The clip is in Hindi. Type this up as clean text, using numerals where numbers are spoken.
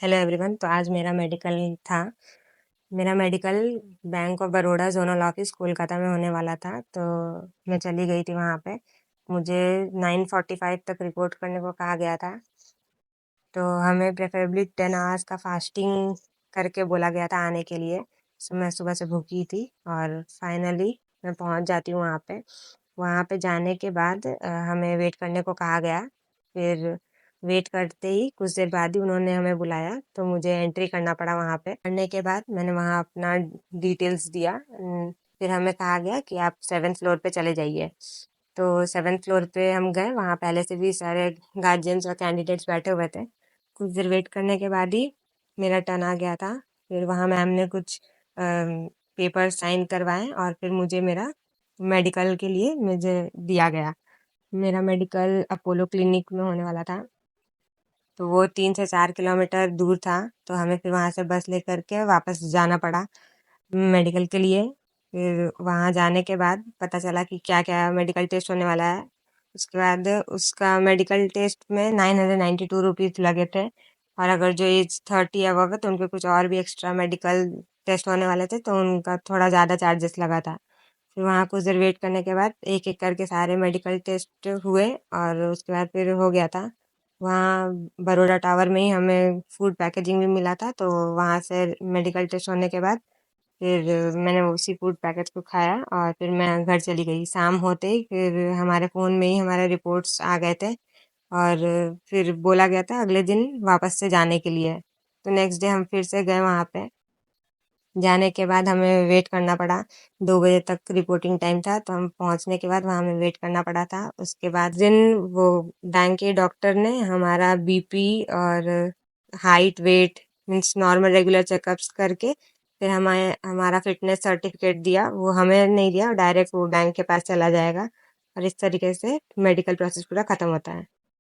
Hello everyone. तो आज मेरा मेडिकल था। मेरा medical bank of Baroda zonal office Kolkata में होने वाला था। तो मैं चली गई थी वहाँ पे। मुझे 9:45 तक रिपोर्ट करने को कहा गया था। तो हमें प्रेफरेबली 10 आवर्स का फास्टिंग करके बोला गया था आने के लिए। मैं सुबह से भूखी थी और फाइनली मैं पहुँच जाती हूँ वहाँ पे। वहाँ पे जाने के बाद हमें वेट करने को कहा गया। फिर वेट करते ही कुछ देर बाद ही उन्होंने हमें बुलाया, तो मुझे एंट्री करना पड़ा वहाँ पे। करने के बाद मैंने वहाँ अपना डिटेल्स दिया। फिर हमें कहा गया कि आप 7th फ्लोर पे चले जाइए। तो 7th फ्लोर पे हम गए। वहाँ पहले से भी सारे गार्जियंस और कैंडिडेट्स बैठे हुए थे। कुछ देर वेट करने के बाद ही मेरा टर्न आ गया था। फिर वहाँ मैम ने कुछ पेपर साइन करवाए और फिर मुझे मेरा मेडिकल के लिए मुझे दिया गया। मेरा मेडिकल अपोलो क्लिनिक में होने वाला था। तो वो 3 से 4 किलोमीटर दूर था। तो हमें फिर वहाँ से बस लेकर के वापस जाना पड़ा मेडिकल के लिए। फिर वहाँ जाने के बाद पता चला कि क्या-क्या मेडिकल टेस्ट होने वाला है। उसके बाद उसका मेडिकल टेस्ट में 992 रुपीज़ लगे थे। और अगर जो एज 30 अबव है तो उनके कुछ और भी एक्स्ट्रा मेडिकल टेस्ट होने वाले थे, तो उनका थोड़ा ज़्यादा चार्जेस लगा था। फिर वहाँ कुछ देर वेट करने के बाद एक-एक करके सारे मेडिकल टेस्ट हुए और उसके बाद फिर हो गया था। वहाँ बरोड़ा टावर में ही हमें फूड पैकेजिंग भी मिला था। तो वहाँ से मेडिकल टेस्ट होने के बाद फिर मैंने उसी फूड पैकेट को खाया और फिर मैं घर चली गई। शाम होते ही फिर हमारे फ़ोन में ही हमारे रिपोर्ट्स आ गए थे और फिर बोला गया था अगले दिन वापस से जाने के लिए। तो नेक्स्ट डे हम फिर से गए वहाँ पे। जाने के बाद हमें वेट करना पड़ा। 2 बजे तक रिपोर्टिंग टाइम था, तो हम पहुँचने के बाद वहाँ हमें वेट करना पड़ा था। उसके बाद दिन वो बैंक के डॉक्टर ने हमारा बीपी और height, weight means normal regular checkups करके फिर हमें हमारा फिटनेस सर्टिफिकेट दिया। वो हमें नहीं दिया, डायरेक्ट वो बैंक के पास चला जाएगा और इस तरीके से मेडिकल प्रोसेस पूरा खत्म होता है।